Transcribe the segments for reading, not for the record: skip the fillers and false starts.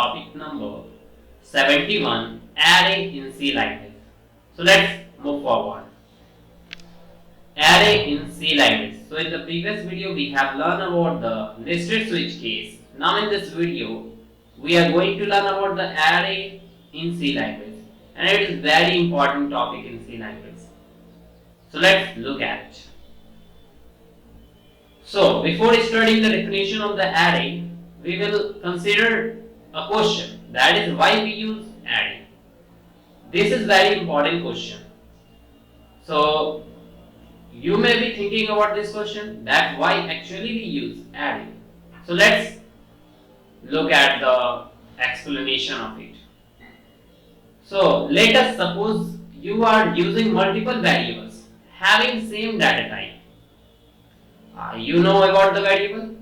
topic number 71, array in C language. So let's move forward. Array in C language. So in the previous video we have learned about the nested switch case. Now in this video we are going to learn about the array in C language, and it is very important topic in C language. So let's look at it. So before studying the definition of the array, we will consider a question, that is why we use array. This is very important question. So you may be thinking about this question, that why actually we use array. So let's look at the explanation of it. So let us suppose you are using multiple variables having same data type. You know about the variable,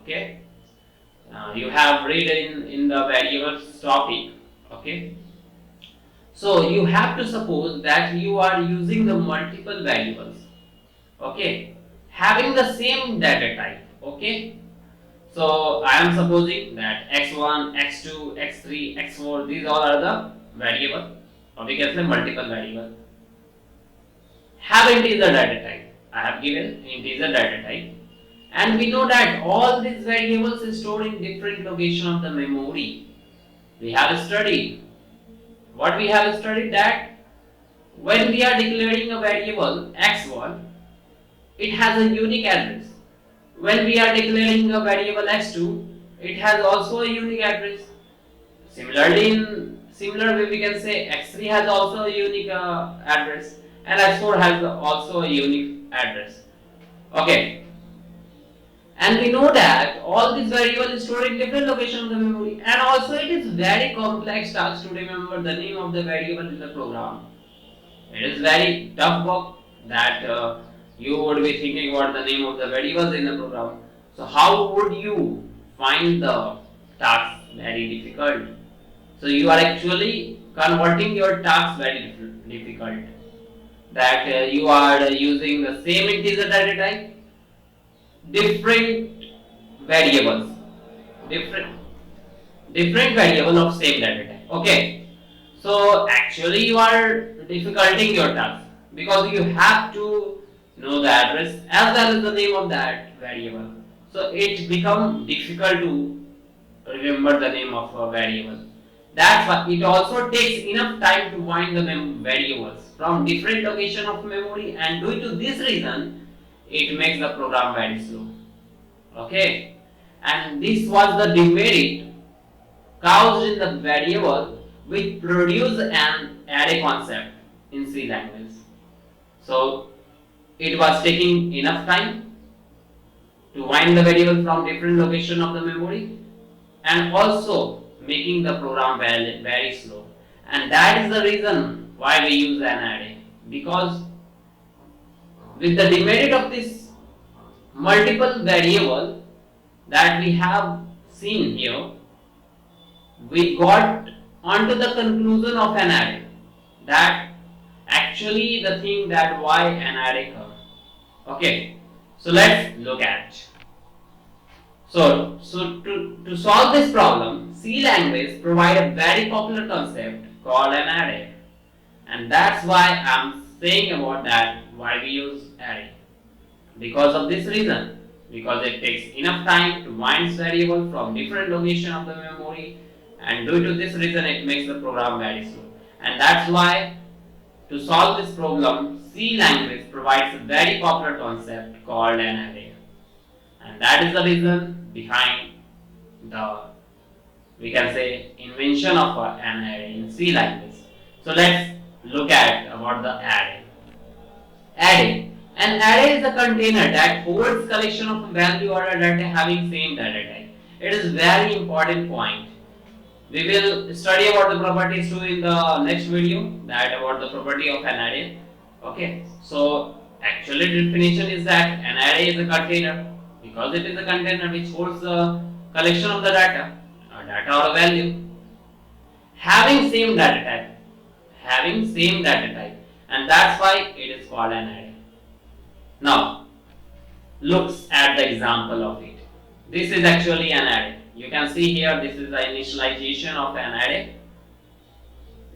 okay? You have read in the variables topic, okay? So you have to suppose that you are using the multiple variables, okay, having the same data type, okay? So I am supposing that x1, x2, x3, x4, these all are the variable, or we can say multiple variable, have integer data type. I have given integer data type, and we know that all these variables is stored in different location of the memory. We have studied what we have studied, that when we are declaring a variable x1, it has a unique address. When we are declaring a variable x2, it has also a unique address. Similarly, in similar way we can say x3 has also a unique address, and x4 has also a unique address. Okay, and we know that all these variables is stored in different locations of the memory, and also it is very complex task to remember the name of the variable in the program. It is very tough work that you would be thinking about the name of the variables in the program. So how would you find the task? Very difficult. So you are actually converting your task very difficult. That you are using the same integer data type, different variables, different variable of same data type. Okay, so actually you are difficulting your task because you have to know the address as well as the name of that variable. So it becomes difficult to remember the name of a variable. That's why it also takes enough time to find the variables from different location of memory, and due to this reason it makes the program very slow. Okay, and this was the demerit caused in the variable which produce an array concept in C language. So it was taking enough time to find the variable from different location of the memory, and also making the program very slow. And that is the reason why we use an array, because with the demerit of this multiple variable that we have seen here, we got onto the conclusion of an array, that actually the thing that why an array comes. Okay, so let's look at. So to solve this problem, C language provide a very popular concept called an array, and that's why I'm saying about that why we use array. Because of this reason, because it takes enough time to find variable from different location of the memory, and due to this reason it makes the program very slow. And that's why to solve this problem, C language provides a very popular concept called an array, and that is the reason behind the, we can say, invention of an array in C language. So let's look at about the array. Array. An array is a container that holds collection of value or data having same data type. It is very important point. We will study about the properties too in the next video, that about the property of an array. Okay, so actually definition is that an array is a container, because it is a container which holds the collection of the data or a value having same data type, and that's why it is called an array. Now looks at the example of it. This is actually an array. You can see here, this is the initialization of an array.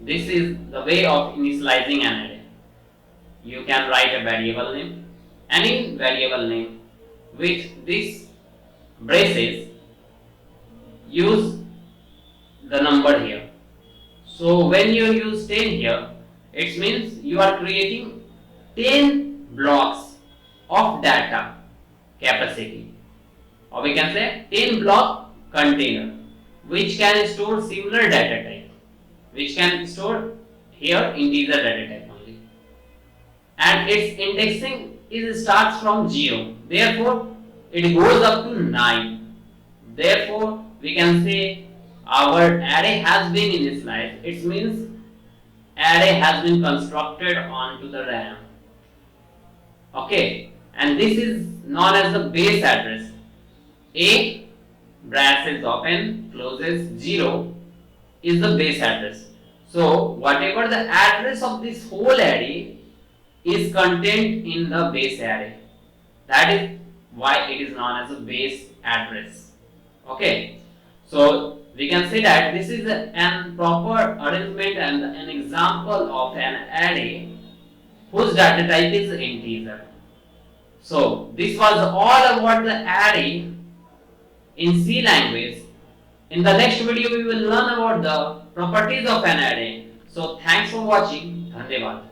This is the way of initializing an array. You can write a variable name, any variable name with this braces, use the number here. So when you use 10 here, it means you are creating 10 blocks of data capacity, or we can say 10 block container, which can store similar data type, which can store here integer data type only, and its indexing is starts from 0, therefore it goes up to 9. Therefore we can say our array has been initialized. It means array has been constructed onto the RAM. Okay, and this is known as the base address. A braces open closes 0 is the base address. So whatever the address of this whole array is contained in the base array. That is why it is known as a base address. Okay, so we can say that this is an proper arrangement and an example of an array whose data type is integer. So this was all about the array in C language. In the next video we will learn about the properties of an array. So thanks for watching. Dhanyavad.